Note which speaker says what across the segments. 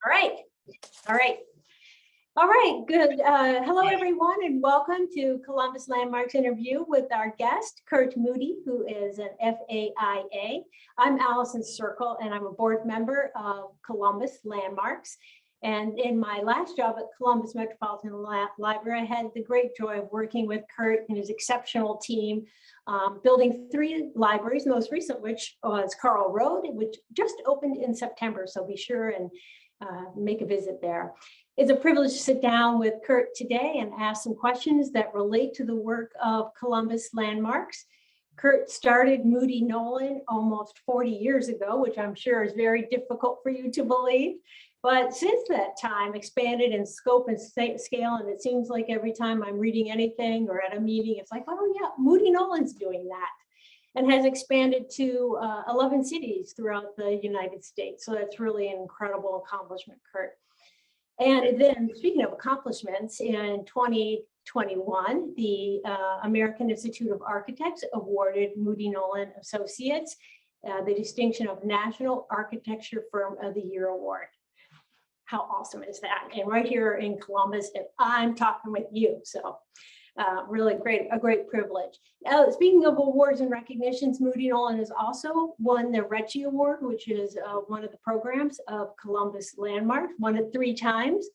Speaker 1: All right. All right. All right. Good. Hello, everyone, and welcome to Columbus Landmarks interview with our guest, Kurt Moody, who is an FAIA. I'm Allison Circle, and I'm a board member of Columbus Landmarks. And in my last job at Columbus Metropolitan Library, I had the great joy of working with Kurt and his exceptional team, building 3 libraries, the most recent which was Carl Road, which just opened in September. So be sure and make a visit there. It's a privilege to sit down with Kurt today and ask some questions that relate to the work of Columbus Landmarks. Kurt started Moody Nolan almost 40 years ago, which I'm sure is very difficult for you to believe. But since that time, expanded in scope and scale, and it seems like every time I'm reading anything or at a meeting, it's like, oh yeah, Moody Nolan's doing that, and has expanded to 11 cities throughout the United States. So that's really an incredible accomplishment, Kurt. And then speaking of accomplishments, in 2021, the American Institute of Architects awarded Moody Nolan Associates the distinction of National Architecture Firm of the Year award. How awesome is that? And right here in Columbus, and I'm talking with you. So really a great privilege. Speaking of awards and recognitions, Moody Nolan has also won the Recchi Award, which is one of the programs of Columbus Landmarks, won it 3 times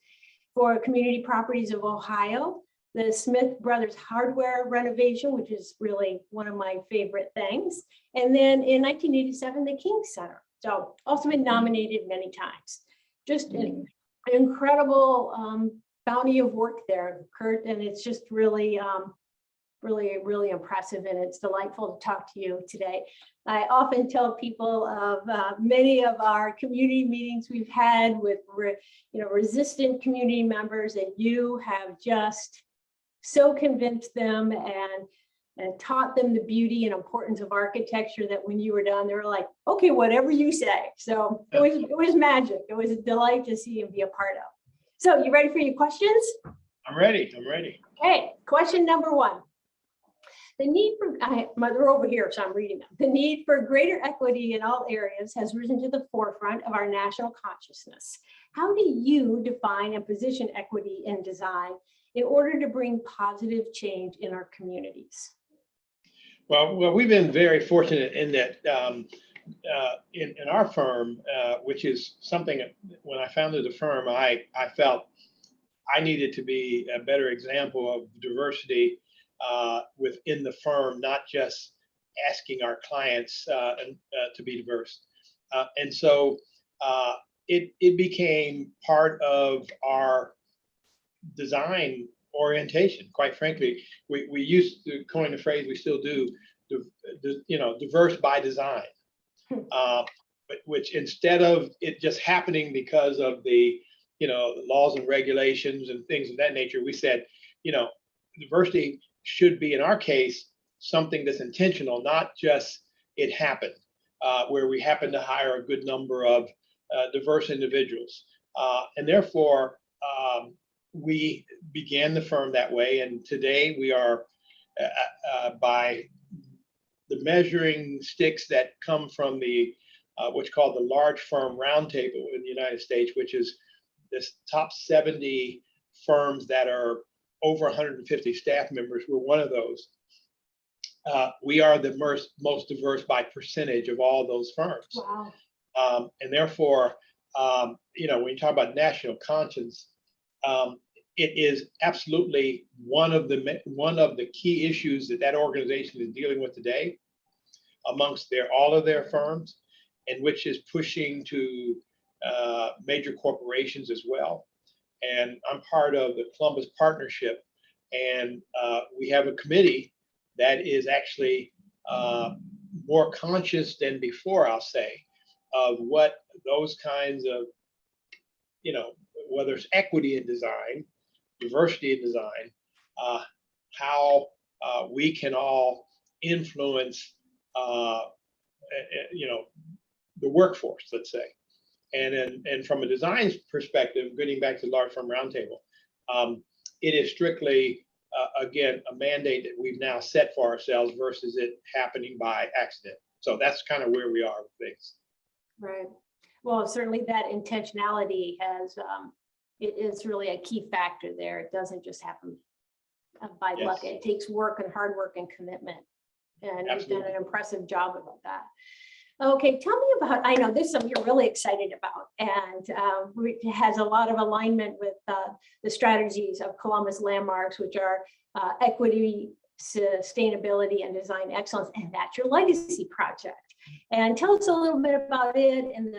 Speaker 1: for Community Properties of Ohio, the Smith Brothers Hardware renovation, which is really one of my favorite things. And then in 1987, the King Center. So also been nominated many times. Just an incredible bounty of work there, Kurt, and it's just really, really impressive, and it's delightful to talk to you today. I often tell people of many of our community meetings we've had with resistant community members, and you have just so convinced them and taught them the beauty and importance of architecture that when you were done, they were like, okay, whatever you say. So it was magic. It was a delight to see and be a part of. So you ready for your questions?
Speaker 2: I'm ready.
Speaker 1: Okay, question number 1. The need for, they're over here, so I'm reading them. The need for greater equity in all areas has risen to the forefront of our national consciousness. How do you define and position equity in design in order to bring positive change in our communities?
Speaker 2: Well, we've been very fortunate in that in our firm, which is something when I founded the firm, I felt I needed to be a better example of diversity within the firm, not just asking our clients to be diverse. And so it became part of our design orientation. Quite frankly, we used to coin the phrase, we still do, diverse by design. Which instead of it just happening because of the laws and regulations and things of that nature, we said, diversity should be, in our case, something that's intentional, not just it happened, where we happen to hire a good number of diverse individuals. And therefore, we began the firm that way. And today we are, by the measuring sticks that come from the what's called the large firm roundtable in the United States, which is this top 70 firms that are over 150 staff members. We're one of those. We are the most diverse by percentage of all those firms.
Speaker 1: Wow.
Speaker 2: And therefore, when you talk about national conscience, it is absolutely one of the key issues that organization is dealing with today amongst all of their firms, and which is pushing to major corporations as well. And I'm part of the Columbus Partnership, and we have a committee that is actually more conscious than before, I'll say, of what those kinds of, whether it's equity in design, diversity in design, how we can all influence, the workforce, let's say. And from a design perspective, getting back to the large firm roundtable, it is strictly, again, a mandate that we've now set for ourselves versus it happening by accident. So that's kind of where we are with things.
Speaker 1: Right. Well, certainly that intentionality has, it is really a key factor there. It doesn't just happen by luck.
Speaker 2: Yes.
Speaker 1: It takes work and hard work and commitment. And you've done an impressive job about that. Okay, tell me about, I know this is something you're really excited about, and it has a lot of alignment with the strategies of Columbus Landmarks, which are equity, sustainability, and design excellence, and that's your legacy project. And tell us a little bit about it and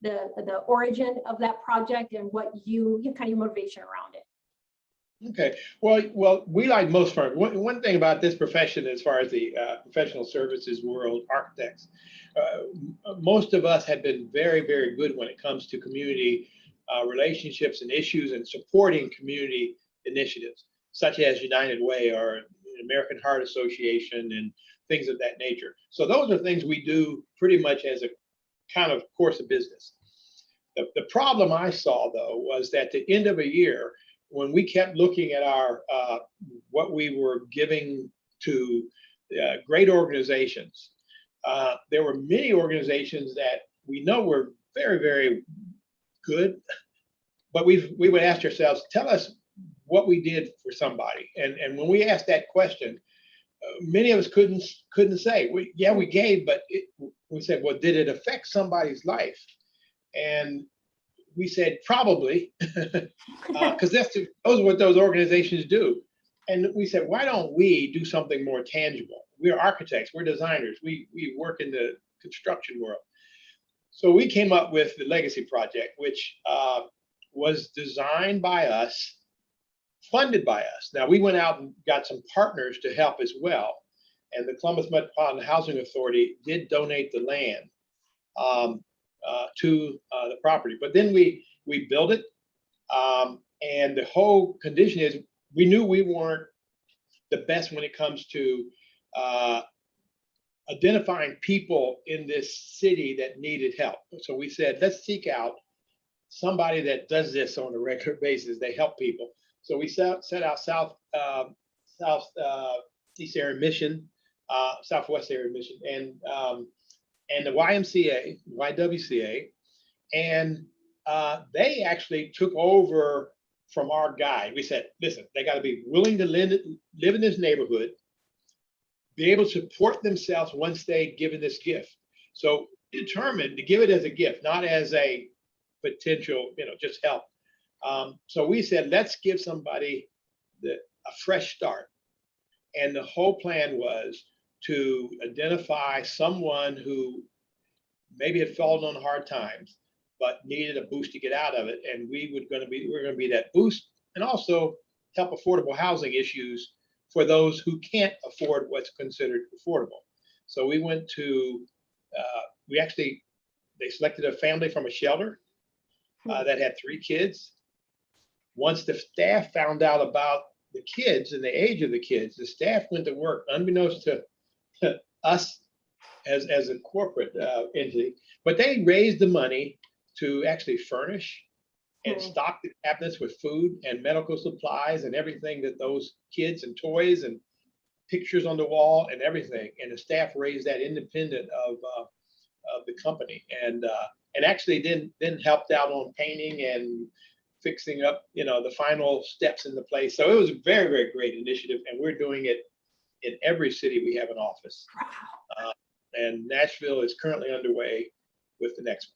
Speaker 1: the origin of that project and what you kind of your motivation around it.
Speaker 2: Okay. Well, we like most firms. One thing about this profession, as far as the professional services world, architects, most of us have been very, very good when it comes to community relationships and issues and supporting community initiatives, such as United Way or American Heart Association and things of that nature. So those are things we do pretty much as a kind of course of business. The problem I saw, though, was that at the end of a year, when we kept looking at our what we were giving to great organizations, there were many organizations that we know were very, very good, but we would ask ourselves, tell us what we did for somebody. And when we asked that question, many of us couldn't say. We gave, but we said, well, did it affect somebody's life? And we said probably, because those are what those organizations do. And we said, why don't we do something more tangible? We're architects, we're designers, we work in the construction world. So we came up with the Legacy Project, which was designed by us, funded by us. Now we went out and got some partners to help as well. And the Columbus Metropolitan Housing Authority did donate the land to the property, but then we built it, and the whole condition is we knew we weren't the best when it comes to identifying people in this city that needed help. So we said, let's seek out somebody that does this on a regular basis. They help people. So we set out southeast area mission, southwest area mission, and the YWCA, and they actually took over from our guide. We said, listen, they got to be willing to live in this neighborhood, be able to support themselves once they given this gift. So determined to give it as a gift, not as a potential, just help. So we said, let's give somebody a fresh start. And the whole plan was to identify someone who maybe had fallen on hard times, but needed a boost to get out of it. And we're going to be that boost, and also help affordable housing issues for those who can't afford what's considered affordable. So we went to, they selected a family from a shelter that had 3 kids. Once the staff found out about the kids and the age of the kids, the staff went to work unbeknownst to us as a corporate entity, but they raised the money to actually furnish and stock the cabinets with food and medical supplies and everything that those kids, and toys and pictures on the wall and everything. And the staff raised that independent of the company, and actually then helped out on painting and fixing up, the final steps in the place. So it was a very, very great initiative, and we're doing it in every city we have an office.
Speaker 1: Wow.
Speaker 2: And Nashville is currently underway with the next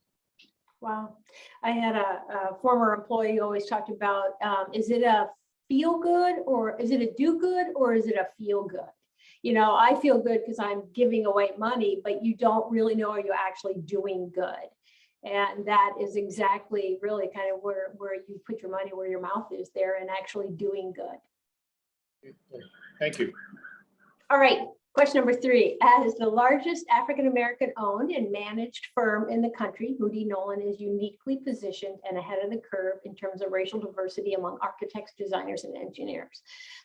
Speaker 2: one.
Speaker 1: Wow. I had a former employee who always talked about, is it a feel good, or is it a do good, or is it a feel good? I feel good because I'm giving away money, but you don't really know, are you actually doing good? And that is exactly really kind of where you put your money where your mouth is there, and actually doing good.
Speaker 2: Thank you.
Speaker 1: All right. Question number 3, as the largest African-American owned and managed firm in the country, Moody Nolan is uniquely positioned and ahead of the curve in terms of racial diversity among architects, designers, and engineers.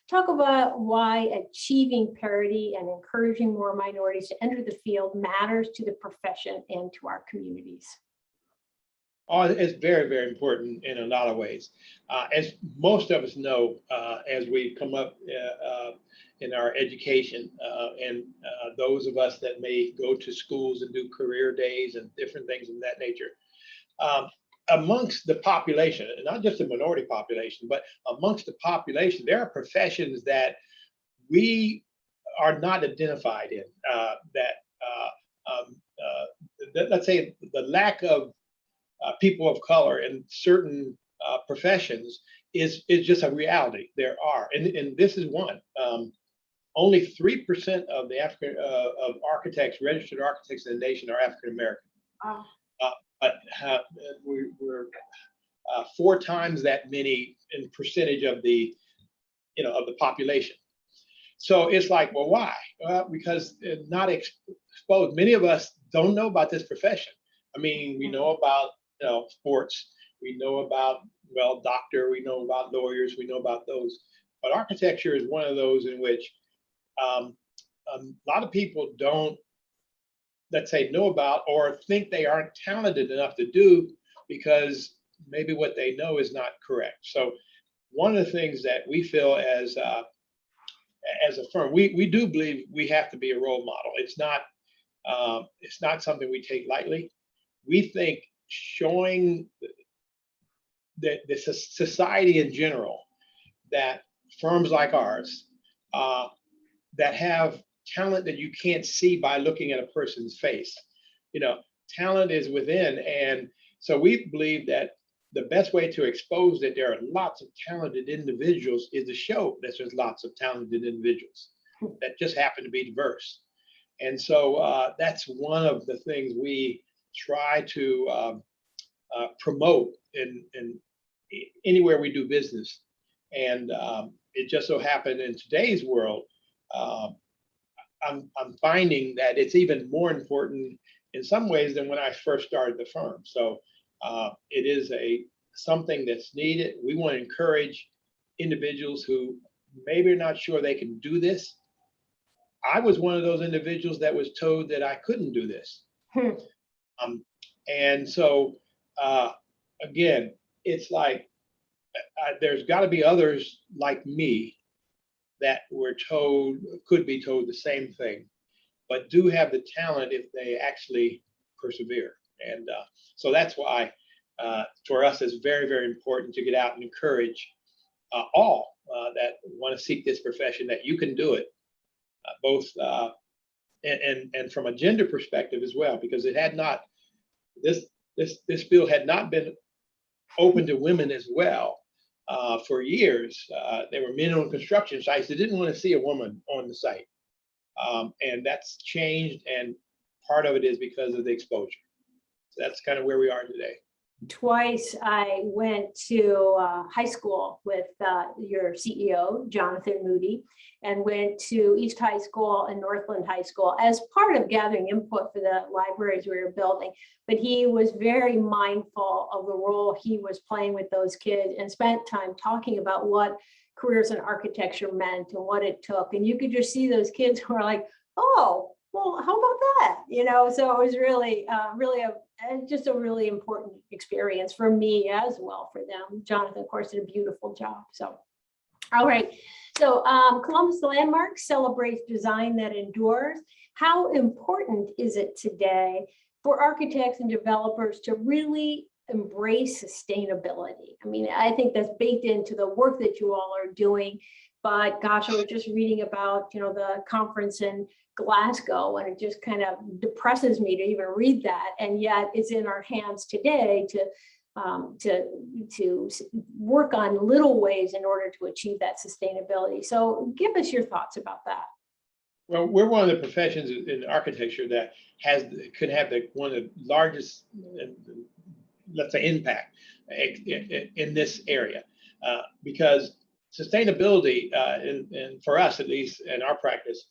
Speaker 1: Talk about why achieving parity and encouraging more minorities to enter the field matters to the profession and to our communities.
Speaker 2: Oh, it's very, very important in a lot of ways. As most of us know, as we come up in our education, and those of us that may go to schools and do career days and different things of that nature, um, amongst the population, and not just the minority population, but amongst the population, there are professions that we are not identified in. Let's say the lack of people of color in certain professions is just a reality. There are, and this is one. Only 3% of the African of architects, registered architects in the nation, are African American.
Speaker 1: Wow.
Speaker 2: But we're 4 times that many in percentage of the of the population. So it's like, well, why? Because not exposed. Many of us don't know about this profession. I mean, we know about sports, we know about doctor, we know about lawyers, we know about those, but architecture is one of those in which a lot of people don't, let's say, know about or think they aren't talented enough to do because maybe what they know is not correct. So one of the things that we feel as a firm, we do believe we have to be a role model. It's not something we take lightly. We think showing the society in general that firms like ours that have talent that you can't see by looking at a person's face. Talent is within, and so we believe that the best way to expose that there are lots of talented individuals is to show that there's lots of talented individuals that just happen to be diverse. And so that's one of the things we try to promote in anywhere we do business. And it just so happened in today's world, I'm finding that it's even more important in some ways than when I first started the firm. So it is something that's needed. We want to encourage individuals who maybe are not sure they can do this. I was one of those individuals that was told that I couldn't do this. And so again, it's like there's got to be others like me that could be told the same thing, but do have the talent if they actually persevere. And so that's why for us it's very, very important to get out and encourage all that want to seek this profession that you can do it, both and from a gender perspective as well, because it had not this field had not been open to women as well for years. There were men on construction sites that didn't want to see a woman on the site, and that's changed, and part of it is because of the exposure. So that's kind of where we are today.
Speaker 1: Twice I went to high school with your CEO, Jonathan Moody, and went to East High School and Northland High School as part of gathering input for the libraries we were building. But he was very mindful of the role he was playing with those kids and spent time talking about what careers in architecture meant and what it took. And you could just see those kids who were like, oh, well, how about that? So it was really, just a really important experience for me as well for them. Jonathan, of course, did a beautiful job. So, all right. So Columbus Landmark celebrates design that endures. How important is it today for architects and developers to really embrace sustainability? I mean, I think that's baked into the work that you all are doing. But gosh, I was just reading about, the conference in Glasgow, and it just kind of depresses me to even read that. And yet it's in our hands today to work on little ways in order to achieve that sustainability. So give us your thoughts about that.
Speaker 2: Well, we're one of the professions in architecture that could have one of the largest, let's say, impact in this area, because sustainability, and for us at least in our practice,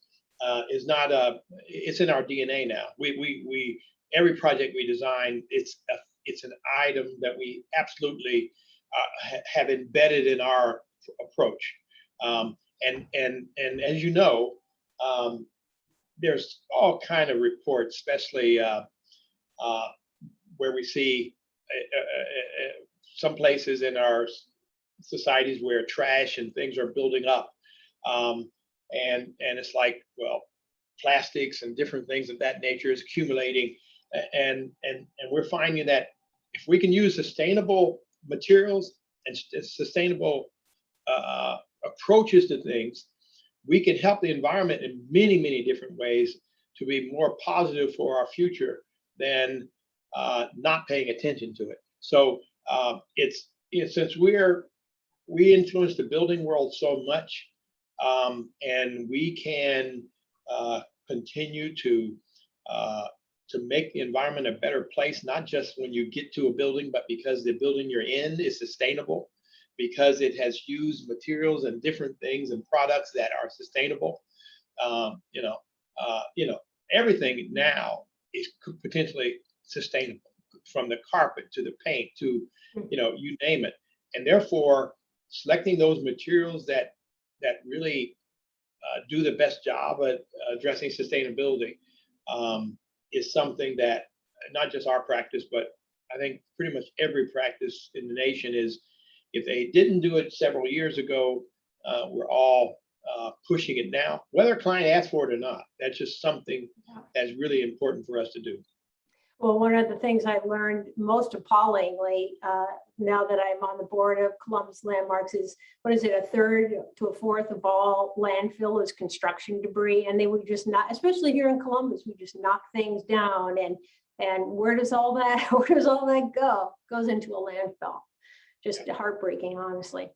Speaker 2: is not it's in our DNA now. We every project we design, it's an item that we absolutely have embedded in our approach. And as you know, there's all kind of reports, especially where we see some places in our societies where trash and things are building up, and it's like, well, plastics and different things of that nature is accumulating, and we're finding that if we can use sustainable materials and sustainable approaches to things, we can help the environment in many different ways to be more positive for our future than not paying attention to it. So since we influence the building world so much, and we can continue to make the environment a better place, not just when you get to a building, but because the building you're in is sustainable, because it has used materials and different things and products that are sustainable. Everything now is potentially sustainable, from the carpet to the paint to, you name it. And therefore, selecting those materials that really do the best job at addressing sustainability is something that not just our practice, but I think pretty much every practice in the nation is. If they didn't do it several years ago, we're all pushing it now, whether a client asks for it or not. That's just something that's really important for us to do.
Speaker 1: Well, one of the things I've learned most appallingly now that I'm on the board of Columbus Landmarks is, what is it, a third to a fourth of all landfill is construction debris. And they would just not, especially here in Columbus, we just knock things down. And where does all that go? It goes into a landfill. Just heartbreaking, honestly.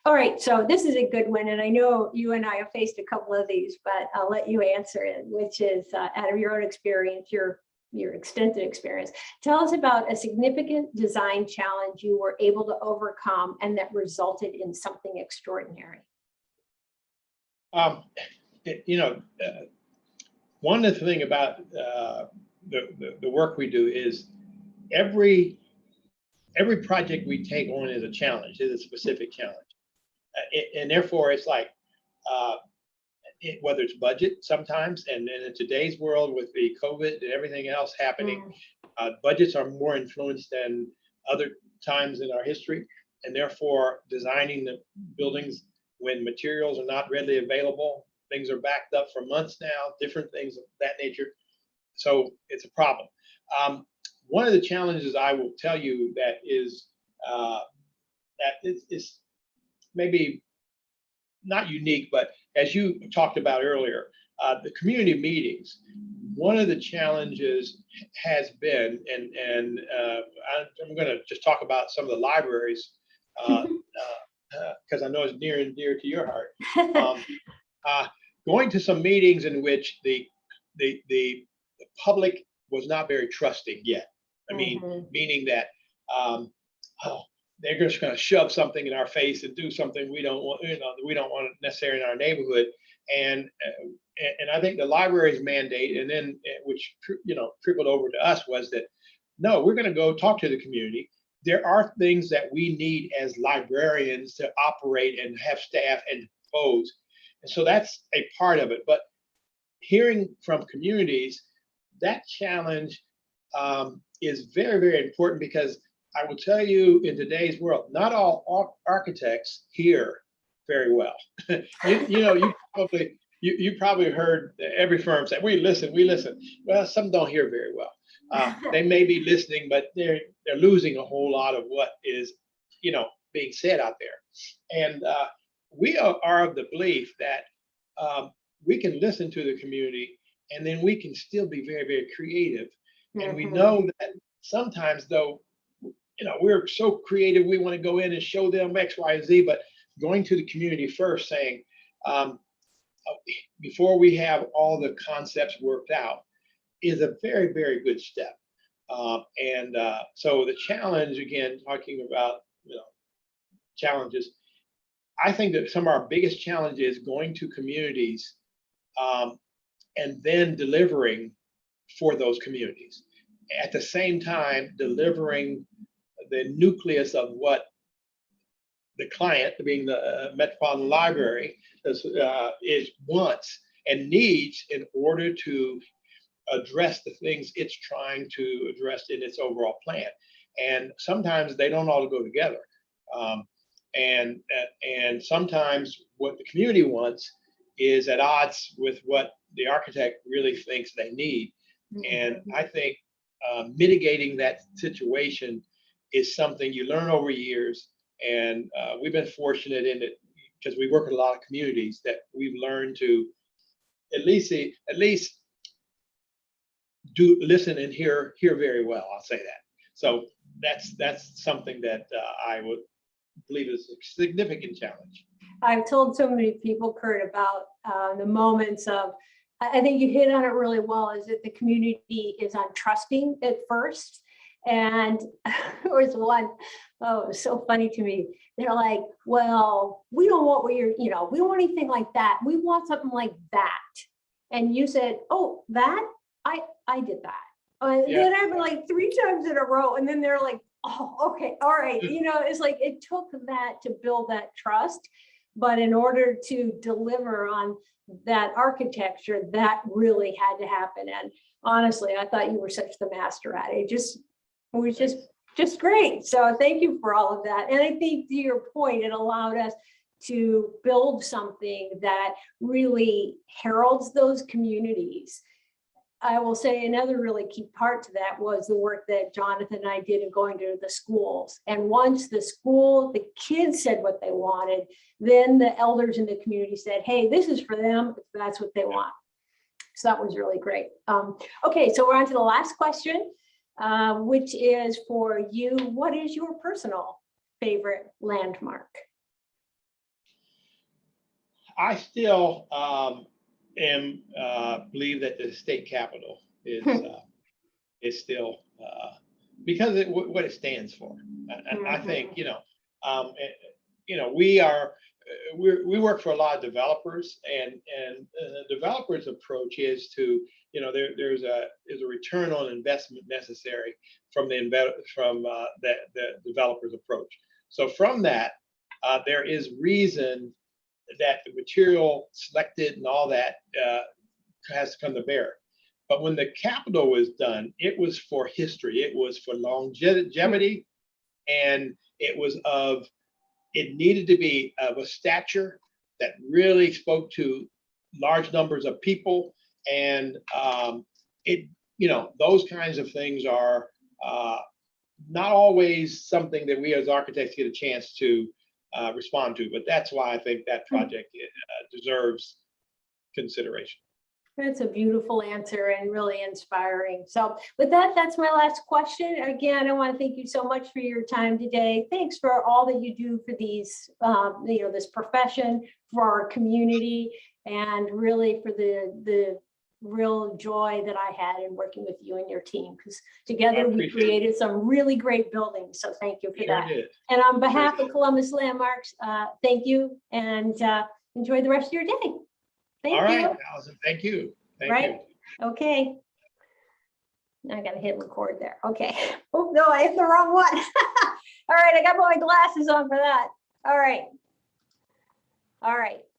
Speaker 1: All right, so this is a good one, and I know you and I have faced a couple of these, but I'll let you answer it, which is out of your own experience, your extensive experience. Tell us about a significant design challenge you were able to overcome and that resulted in something extraordinary.
Speaker 2: One of the things about the work we do is every project we take on is a challenge, is a specific challenge. And therefore, it's like, whether it's budget sometimes, and in today's world with the COVID and everything else happening, budgets are more influenced than other times in our history. And therefore, designing the buildings when materials are not readily available, things are backed up for months now, different things of that nature. So it's a problem. One of the challenges I will tell you that is maybe not unique, but as you talked about earlier, the community meetings. One of the challenges has been, and I'm going to just talk about some of the libraries because I know it's near and dear to your heart. Going to some meetings in which the public was not very trusting yet. I mean, meaning that they're just going to shove something in our face and do something we don't want, we don't want necessarily in our neighborhood. And I think the library's mandate, and then which trickled over to us, was that no, we're going to go talk to the community. There are things that we need as librarians to operate and have staff and propose, and so that's a part of it. But hearing from communities, that challenge is very important, because I will tell you, in today's world, not all architects hear very well. You probably heard every firm say, we listen. Well, some don't hear very well. They may be listening, but they're losing a whole lot of what is being said out there. And we are of the belief that we can listen to the community, and then we can still be very creative. And we know that sometimes, though, we're so creative, we want to go in and show them X, Y, Z, but going to the community first, saying, before we have all the concepts worked out, is a very good step. So the challenge, again, talking about challenges, I think that some of our biggest challenges going to communities and then delivering for those communities. At the same time, delivering the nucleus of what the client, being the Metropolitan Library, is wants and needs in order to address the things it's trying to address in its overall plan. and sometimes they don't all go together. Um, and sometimes what the community wants is at odds with what the architect really thinks they need. And I think mitigating that situation is something you learn over years. And we've been fortunate in it because we work with a lot of communities that we've learned to at least do listen and hear very well. I'll say that. So that's something that I would believe is a significant challenge.
Speaker 1: I've told so many people, Kurt, about the moments of, I think you hit on it really well, is that the community is untrusting at first. And there was one, oh, it was so funny to me. They're like, well, we don't want what you're, we don't want anything like that. We want something like that. And you said, oh, that? I did that. And then I've been like 3 times in a row. And then they're like, oh, okay, all right. It's like it took that to build that trust. But in order to deliver on that architecture, that really had to happen. And honestly, I thought you were such the master at it. It was just great. So thank you for all of that. And I think to your point, it allowed us to build something that really heralds those communities. I will say another really key part to that was the work that Jonathan and I did in going to the schools. And once the kids said what they wanted, then the elders in the community said, hey, this is for them, if that's what they want. So that was really great. Okay, so we're on to the last question, which is for you. What is your personal favorite landmark?
Speaker 2: I still believe that the state capitol is still because what it stands for. And I think we work for a lot of developers, and the developers' approach is to there's a return on investment necessary from the developer's approach. So from that, there is reason that the material selected and all that has to come to bear. But when the Capitol was done, it was for history, it was for longevity, and it needed to be of a stature that really spoke to large numbers of people. And those kinds of things are not always something that we as architects get a chance to respond to, but that's why I think that project deserves consideration.
Speaker 1: That's a beautiful answer and really inspiring. So with that, that's my last question. Again, I want to thank you so much for your time today. Thanks for all that you do for these, this profession, for our community, and really for the real joy that I had in working with you and your team, because together we created some really great buildings. So thank you for that. And on behalf of Columbus Landmarks, thank you, and enjoy the rest of your day. Thank you.
Speaker 2: All right, Allison, thank you. Thank you.
Speaker 1: Okay. I gotta hit record there. Okay. Oh no, I hit the wrong one. All right, I got my glasses on for that. All right.